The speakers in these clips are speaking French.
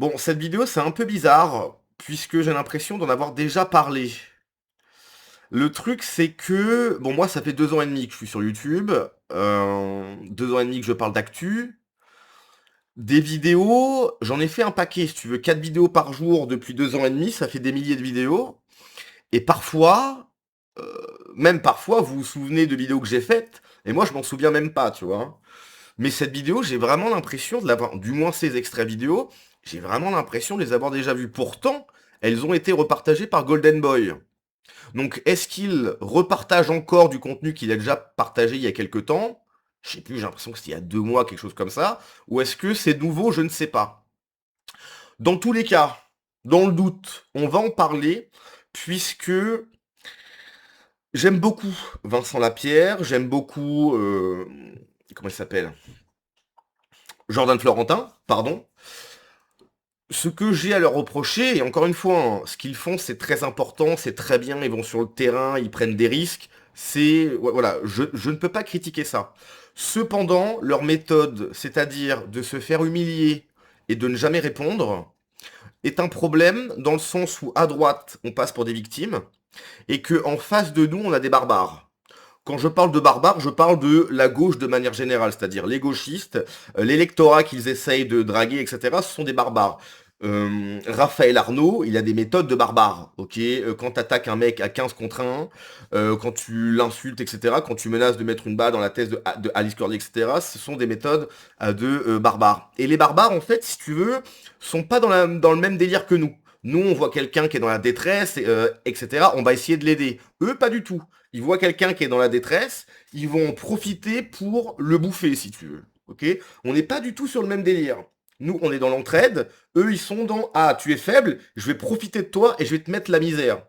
Bon, cette vidéo, c'est un peu bizarre, puisque j'ai l'impression d'en avoir déjà parlé. Le truc, c'est que, bon, moi, ça fait 2 ans et demi que je suis sur YouTube, 2 ans et demi que je parle d'actu. Des vidéos, j'en ai fait un paquet, si tu veux, 4 vidéos par jour depuis 2 ans et demi, ça fait des milliers de vidéos. Et parfois, même parfois, vous vous souvenez de vidéos que j'ai faites, et moi, je m'en souviens même pas, tu vois. Mais cette vidéo, j'ai vraiment l'impression de l'avoir, du moins ces extraits vidéo, j'ai vraiment l'impression de les avoir déjà vus. Pourtant, elles ont été repartagées par Golden Boy. Donc, est-ce qu'il repartage encore du contenu qu'il a déjà partagé il y a quelques temps? Je sais plus, j'ai l'impression que c'était il y a 2 mois, quelque chose comme ça. Ou est-ce que c'est nouveau? Je ne sais pas. Dans tous les cas, dans le doute, on va en parler, puisque j'aime beaucoup Vincent Lapierre, j'aime beaucoup... comment il s'appelle? Jordan Florentin, pardon. Ce que j'ai à leur reprocher, et encore une fois, hein, ce qu'ils font, c'est très important, c'est très bien, ils vont sur le terrain, ils prennent des risques, voilà, je ne peux pas critiquer ça. Cependant, leur méthode, c'est-à-dire de se faire humilier et de ne jamais répondre, est un problème dans le sens où, à droite, on passe pour des victimes, et que en face de nous, on a des barbares. Quand je parle de barbares, je parle de la gauche de manière générale, c'est-à-dire les gauchistes, l'électorat qu'ils essayent de draguer, etc., ce sont des barbares. Raphaël Arnaud, il a des méthodes de barbare, ok. Quand t'attaques un mec à 15 contre 1, quand tu l'insultes, etc., quand tu menaces de mettre une balle dans la tête de Alice Cordy, etc., ce sont des méthodes de barbares. Et les barbares, en fait, si tu veux, sont pas dans le même délire que nous. Nous, on voit quelqu'un qui est dans la détresse, etc., on va essayer de l'aider. Eux, pas du tout. Ils voient quelqu'un qui est dans la détresse, ils vont en profiter pour le bouffer, si tu veux. Ok. On n'est pas du tout sur le même délire. Nous, on est dans l'entraide. Eux, ils sont dans ah, tu es faible, je vais profiter de toi et je vais te mettre la misère.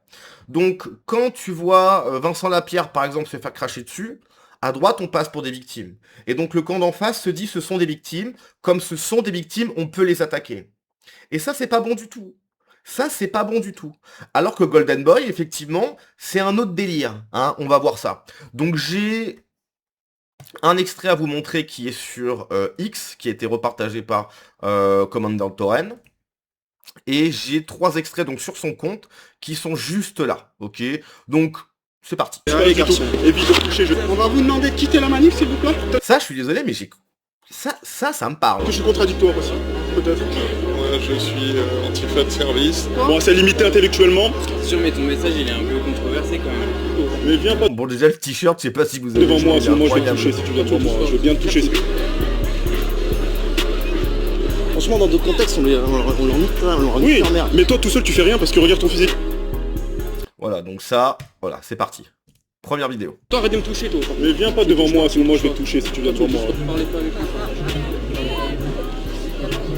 Donc, quand tu vois Vincent Lapierre, par exemple, se faire cracher dessus, à droite, on passe pour des victimes. Et donc, le camp d'en face se dit ce sont des victimes. Comme ce sont des victimes, on peut les attaquer. Et ça, c'est pas bon du tout. Ça, c'est pas bon du tout. Alors que Golden Boy, effectivement, c'est un autre délire. Hein, on va voir ça. Donc j'ai un extrait à vous montrer qui est sur X, qui a été repartagé par Commandant Torren. Et j'ai 3 extraits donc sur son compte qui sont juste là. Ok. Donc, c'est parti. Allez garçon, évite de toucher. On va vous demander de quitter la manif s'il vous plaît. Ça, je suis désolé, mais j'ai... Ça me parle. Je suis contradictoire aussi, peut-être. Moi, je suis antifa de service. Bon, c'est limité intellectuellement. Sûr, mais ton message il est un peu controversé quand même. Mais viens pas Bon, déjà, le t-shirt, je sais pas si vous avez... devant moi, il est sinon moi je vais te incroyable. toucher si tu viens devant moi. Je vais bien te toucher. Franchement, dans d'autres contextes, on leur nique ça, on leur nique Oui, leur mère. mais toi tout seul tu fais rien parce que regarde ton physique. Voilà, donc ça, voilà, c'est parti. Première vidéo. Toi, arrête de me toucher, toi. Mais viens pas devant moi, sinon moi je vais te toucher si tu viens devant moi. Parlez pas avec lui.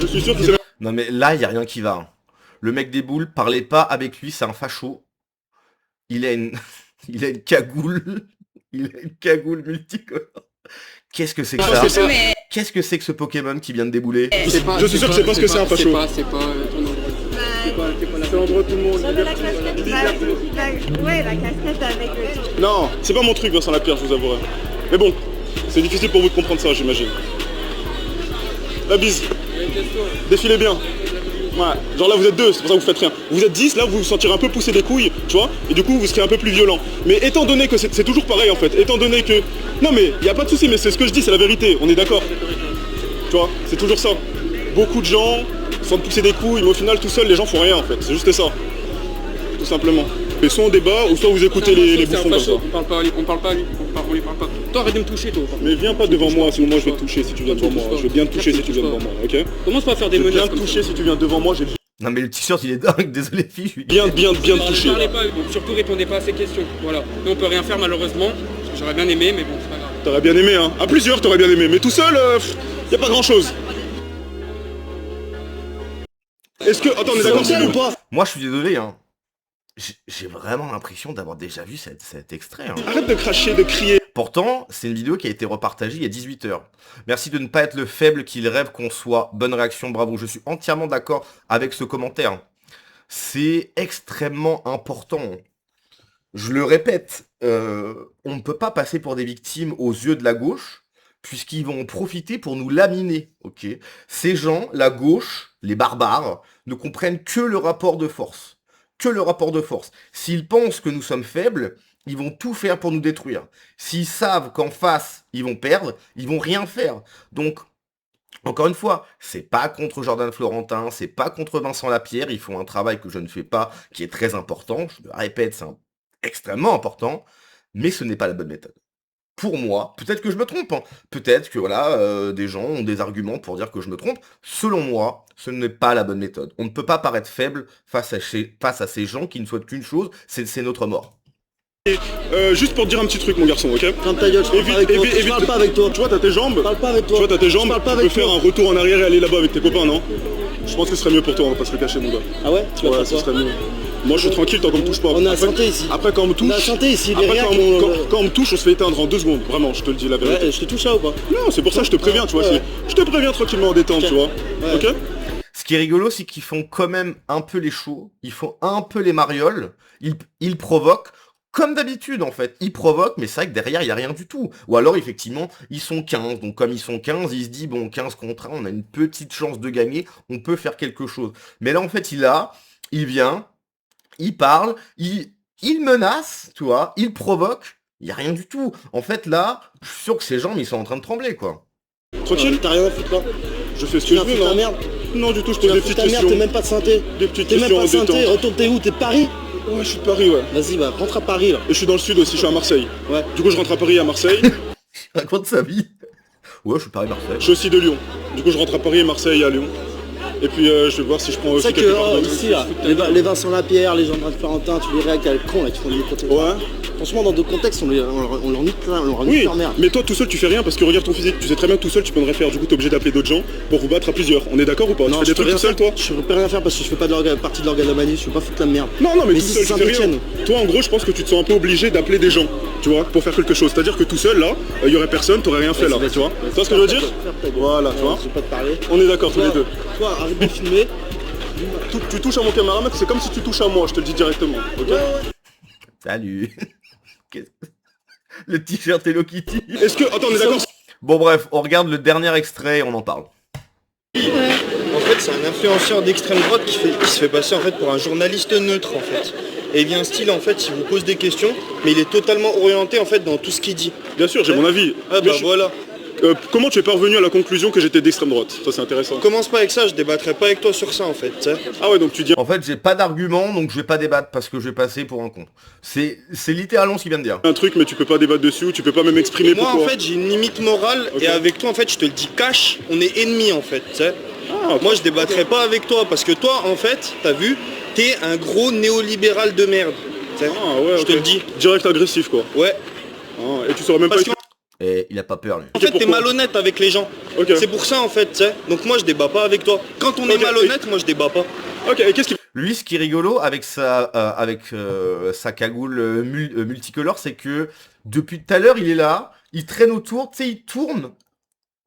Je suis sûr que c'est Non mais là, il y a rien qui va. Hein. Le mec des boules, parlez pas avec lui, c'est un facho. Il a une... il a une cagoule. Il a une cagoule multicolore. Qu'est-ce que c'est que ça? Qu'est-ce que c'est que ce Pokémon qui vient de débouler? Je suis sûr que c'est parce que c'est un facho. C'est pas ton endroit. C'est l'endroit tout le monde. J'avais la casquette, ouais, la casquette avec le... Non, c'est pas mon truc Vincent Lapierre, je vous avouerai. Mais bon, c'est difficile pour vous de comprendre ça, j'imagine. La bise. Défilez bien. Ouais, genre là vous êtes 2, c'est pour ça que vous faites rien. Vous êtes 10, là vous vous sentirez un peu pousser des couilles, tu vois, et du coup vous serez un peu plus violent. Mais étant donné que c'est toujours pareil en fait, étant donné que... Non mais, y a pas de souci, mais c'est ce que je dis, c'est la vérité, on est d'accord. Tu vois, c'est toujours ça. Beaucoup de gens sentent pousser des couilles, mais au final tout seul les gens font rien en fait, c'est juste ça. Tout simplement. Et soit on débat, ou soit vous écoutez les bouffons comme ça. On parle pas à lui, on lui parle pas. Toi, arrête de me toucher, toi. Mais viens pas devant moi, sinon moi je vais te toucher si tu viens devant moi. Je vais bien te toucher si tu viens devant moi, ok? Commence pas à faire des Je vais menaces. bien te toucher si tu viens devant moi, j'ai Non mais le t-shirt, il est dingue, désolé fille. je suis- bien te toucher. Parlez pas, donc surtout répondez pas à ces questions. Voilà. Nous, on peut rien faire malheureusement. J'aurais bien aimé, mais bon, c'est pas grave. T'aurais bien aimé, hein. À plusieurs, t'aurais bien aimé. Mais tout seul, y a pas grand chose. Est-ce que... Attends, on est d'accord, c'est ou pas? Moi, je suis désolé, hein. J'ai vraiment l'impression d'avoir déjà vu cet extrait. Hein. Arrête de cracher, de crier. Pourtant, c'est une vidéo qui a été repartagée il y a 18 heures. Merci de ne pas être le faible qu'il rêve qu'on soit. Bonne réaction, bravo. Je suis entièrement d'accord avec ce commentaire. C'est extrêmement important. Je le répète, on ne peut pas passer pour des victimes aux yeux de la gauche, puisqu'ils vont en profiter pour nous laminer, ok? Ces gens, la gauche, les barbares, ne comprennent que le rapport de force. Que le rapport de force. S'ils pensent que nous sommes faibles, ils vont tout faire pour nous détruire. S'ils savent qu'en face, ils vont perdre, ils vont rien faire. Donc, encore une fois, c'est pas contre Jordan Florentin, c'est pas contre Vincent Lapierre, ils font un travail que je ne fais pas, qui est très important, je le répète, extrêmement important, mais ce n'est pas la bonne méthode. Pour moi, peut-être que je me trompe, hein. Peut-être que voilà, des gens ont des arguments pour dire que je me trompe. Selon moi, ce n'est pas la bonne méthode. On ne peut pas paraître faible face à ces gens qui ne souhaitent qu'une chose, c'est notre mort. Juste pour te dire un petit truc, mon garçon, ok? Ferme ta gueule, je parle pas avec toi. Tu vois, t'as tes jambes. Je parle pas avec toi. Tu vois, t'as tes jambes. Je parle pas Tu peux avec faire toi. un retour en arrière et aller là-bas avec tes copains, non? Je pense que ce serait mieux pour toi, on va pas se le cacher, mon gars. Ah ouais? Tu vas Ouais, faire ce quoi? serait mieux. Moi, je suis tranquille tant qu'on me touche pas. On est à Après- santé ici. Après, quand on me touche. On est à santé ici, les Après, rien quand on me touche, on se fait éteindre en 2 secondes. Vraiment, je te le dis la vérité. Ouais, je te touche là ou pas? Non, c'est pour ça que je te préviens, tu vois. Ouais. Je te préviens tranquillement en détente, Ok. tu vois. Ouais. Ok? Ce qui est rigolo, c'est qu'ils font quand même un peu les shows, ils font un peu les marioles, ils provoquent, comme d'habitude en fait. Ils provoquent, mais c'est vrai que derrière, il n'y a rien du tout. Ou alors, effectivement, ils sont 15, donc comme ils sont 15, ils se disent, bon, 15 contre 1, on a une petite chance de gagner, on peut faire quelque chose. Mais là, en fait, il vient, il parle, il menace, tu vois, il provoque, il n'y a rien du tout. En fait, là, je suis sûr que ces gens, ils sont en train de trembler, quoi. Tranquille? T'as rien à foutre là? Je fais ce Tu que je viens veux, foutre ta non? merde? Non, du tout, je Tu pose viens des foutre petites ta merde, t'es questions. même pas de santé. Des petites T'es même questions pas en de santé, détente. retourne t'es où? T'es de Paris? Ouais, je suis de Paris, ouais. Vas-y, bah rentre à Paris là. Et je suis dans le sud aussi, je suis à Marseille. Ouais. Du coup, je rentre à Paris et à Marseille. Il raconte sa vie. Ouais, je suis Paris-Marseille. Je suis aussi de Lyon. Du coup, je rentre à Paris et Marseille et à Lyon. Et puis, je vais voir si je prends C'est aussi que quelques part d'autres. ici là, les Vincent Lapierre, les Jordan Florentin, tu les réactes avec cons là qui font des côtés. Ouais. Franchement, dans d'autres contextes, on leur nique plein, on leur nique Oui, leur merde. mais toi tout seul tu fais rien parce que regarde ton physique, tu sais très bien que tout seul tu peux rien faire, du coup t'es obligé d'appeler d'autres gens pour vous battre à plusieurs. On est d'accord ou pas? Tu fais je des peux trucs rien tout seul faire. toi? Je peux rien faire parce que je fais pas partie de l'organomanie, je peux pas foutre la merde. Non, mais tout si seul c'est tu fais rien. Saint-Etienne. Toi en gros je pense que tu te sens un peu obligé d'appeler des gens, tu vois, pour faire quelque chose. C'est-à-dire que tout seul là, il y aurait personne, t'aurais rien fait là, tu vois. Tu vois ce que je veux dire? Voilà, tu vois. Je vais pas te parler. On est d'accord tous les deux. Toi, arrête de filmer. Tu touches à mon caméraman, c'est comme si tu touches à moi, je te le dis directement, ok? Salut. Le t-shirt Hello Kitty. Est-ce que... Attends, on est d'accord? Bon bref, on regarde le dernier extrait et on en parle. En fait, c'est un influenceur d'extrême droite qui se fait passer en fait pour un journaliste neutre en fait. Et il vient un style en fait, il vous pose des questions, mais il est totalement orienté en fait dans tout ce qu'il dit. Bien sûr, j'ai mon avis. Ah Mais bah voilà. comment tu es parvenu à la conclusion que j'étais d'extrême droite? Ça c'est intéressant. Commence pas avec ça, je débattrai pas avec toi sur ça en fait. Tu sais. Ah ouais, donc tu dis En fait, j'ai pas d'argument, donc je vais pas débattre parce que je vais passer pour un con. C'est littéralement ce qu'il vient de dire. un truc mais tu peux pas débattre dessus, tu peux pas même exprimer Moi pourquoi. en fait, j'ai une limite morale Ok. et avec toi en fait, je te le dis cash, on est ennemis en fait. Tu sais. Ah, Moi, je débattrai pas avec toi parce que toi en fait, t'as vu, t'es un gros néolibéral de merde. Tu sais. ah ouais, Je ok. te le dis. Direct agressif quoi. Ouais. Ah, et tu saurais même Parce pas... que Et il a pas peur lui. en fait, t'es pourquoi malhonnête avec les gens. Ok. C'est pour ça en fait, tu sais. Donc moi je débat pas avec toi. Quand on est Ok, malhonnête, moi je débat pas. Ok, et qu'est-ce qui... Lui, ce qui est rigolo avec sa cagoule multicolore, c'est que depuis tout à l'heure, il est là, il traîne autour, tu sais, il tourne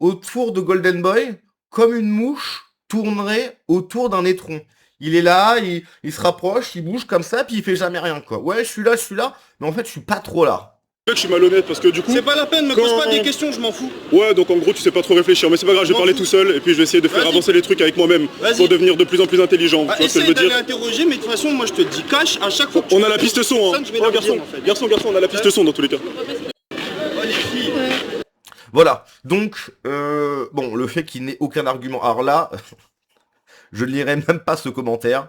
autour de Golden Boy comme une mouche tournerait autour d'un étron. Il est là, il se rapproche, il bouge comme ça, puis il fait jamais rien, quoi. Ouais, je suis là, mais en fait, je suis pas trop là. Je suis malhonnête parce que du coup... C'est pas la peine, me Quand- pose pas des questions, je m'en fous. Ouais, donc en gros tu sais pas trop réfléchir, mais c'est pas grave, je vais M'en parler fous. tout seul et puis je vais essayer de faire Vas-y. avancer les trucs avec moi-même Vas-y. pour devenir de plus en plus intelligent. Ah, Tu vois ce que je essaye veux d'aller dire? interroger, mais de toute façon, moi je te le dis cash, à chaque fois que tu On a me la poses piste une son, question, hein. je vais Oh, leur garçon, dire, en fait. garçon, on a la piste son dans tous les cas. Oh, les filles. Voilà. Donc, bon, le fait qu'il n'ait aucun argument. Alors là, je ne lirai même pas ce commentaire.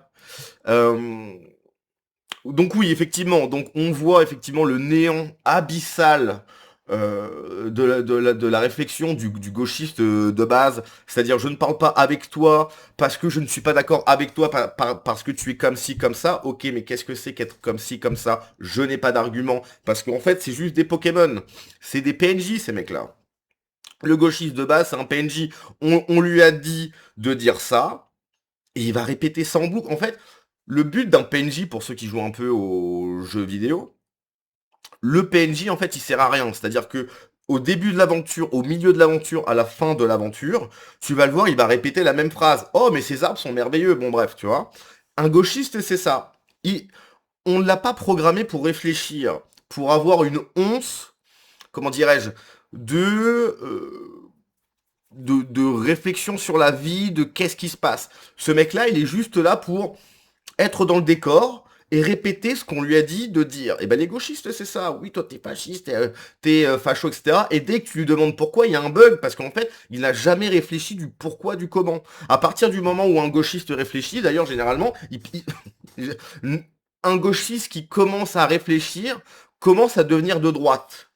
Donc oui, effectivement. Donc on voit effectivement le néant abyssal de la réflexion du gauchiste de base. C'est-à-dire, je ne parle pas avec toi parce que je ne suis pas d'accord avec toi parce que tu es comme ci, comme ça. Ok, mais qu'est-ce que c'est qu'être comme ci, comme ça? Je n'ai pas d'argument. Parce qu'en fait, c'est juste des Pokémon. C'est des PNJ, ces mecs-là. Le gauchiste de base, c'est un PNJ. On lui a dit de dire ça, et il va répéter ça en boucle. En fait, le but d'un PNJ, pour ceux qui jouent un peu aux jeux vidéo, le PNJ, en fait, il sert à rien. C'est-à-dire que au début de l'aventure, au milieu de l'aventure, à la fin de l'aventure, tu vas le voir, il va répéter la même phrase. Oh, mais ces arbres sont merveilleux. Bon, bref, tu vois. Un gauchiste, c'est ça. On ne l'a pas programmé pour réfléchir, pour avoir une once, comment dirais-je, de réflexion sur la vie, de qu'est-ce qui se passe. Ce mec-là, il est juste là pour être dans le décor et répéter ce qu'on lui a dit de dire. Et ben les gauchistes, c'est ça. Oui, toi, t'es fasciste, t'es facho, etc. Et dès que tu lui demandes pourquoi, il y a un bug, parce qu'en fait, il n'a jamais réfléchi du pourquoi, du comment. À partir du moment où un gauchiste réfléchit, d'ailleurs, généralement, un gauchiste qui commence à réfléchir commence à devenir de droite.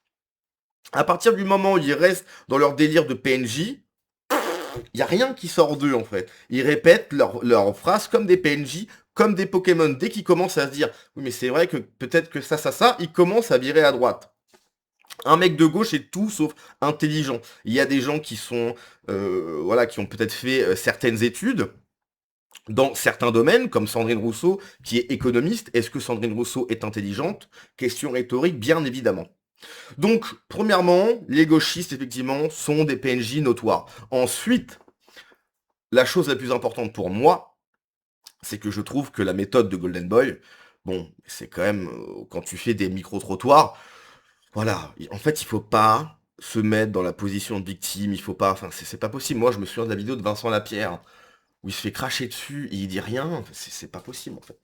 À partir du moment où ils restent dans leur délire de PNJ, il n'y a rien qui sort d'eux en fait. Ils répètent leurs phrases comme des PNJ, comme des Pokémon. Dès qu'ils commencent à se dire « Oui mais c'est vrai que peut-être que ça », ils commencent à virer à droite. Un mec de gauche est tout sauf intelligent. Il y a des gens qui sont, voilà, qui ont peut-être fait certaines études dans certains domaines, comme Sandrine Rousseau, qui est économiste. Est-ce que Sandrine Rousseau est intelligente? Question rhétorique, bien évidemment. Donc, premièrement, les gauchistes, effectivement, sont des PNJ notoires. Ensuite, la chose la plus importante pour moi, c'est que je trouve que la méthode de Golden Boy, bon, c'est quand même, quand tu fais des micro-trottoirs, voilà, en fait, il faut pas se mettre dans la position de victime, il faut pas, enfin, c'est pas possible. Moi, je me souviens de la vidéo de Vincent Lapierre, où il se fait cracher dessus, et il dit rien, c'est pas possible, en fait.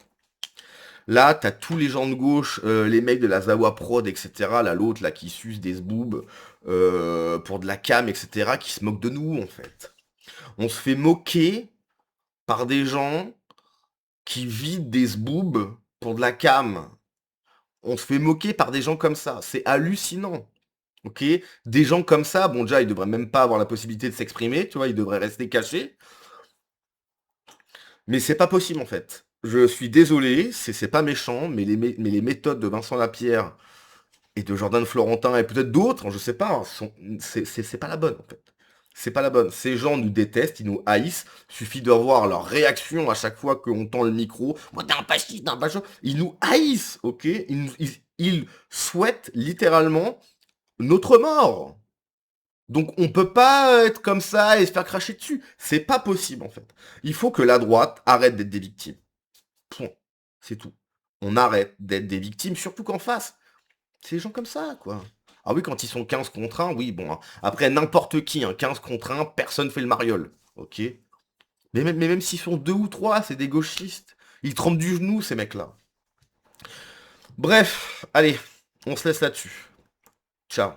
Là, t'as tous les gens de gauche, les mecs de la Zawa Prod, etc. Là, l'autre, là, qui suce des zboubs pour de la cam, etc., qui se moquent de nous, en fait. On se fait moquer par des gens qui vident des zboubs pour de la cam. On se fait moquer par des gens comme ça. C'est hallucinant. Ok? Des gens comme ça, bon, déjà, ils devraient même pas avoir la possibilité de s'exprimer, tu vois, ils devraient rester cachés. Mais c'est pas possible, en fait. Je suis désolé, c'est pas méchant, mais les méthodes de Vincent Lapierre et de Jordan Florentin et peut-être d'autres, je sais pas, c'est pas la bonne en fait. C'est pas la bonne. Ces gens nous détestent, ils nous haïssent. Suffit de voir leur réaction à chaque fois qu'on tend le micro. Moi, t'es un fasciste, t'es un facho. Ils nous haïssent, ok? Ils souhaitent littéralement notre mort. Donc on peut pas être comme ça et se faire cracher dessus. C'est pas possible en fait. Il faut que la droite arrête d'être des victimes. Point. C'est tout. On arrête d'être des victimes, surtout qu'en face, c'est des gens comme ça, quoi. Ah oui, quand ils sont 15 contre 1, oui, bon, hein. Après, n'importe qui, hein, 15 contre 1, personne fait le mariole, ok? Mais même s'ils sont 2 ou 3, c'est des gauchistes. Ils trempent du genou, ces mecs-là. Bref, allez, on se laisse là-dessus. Ciao.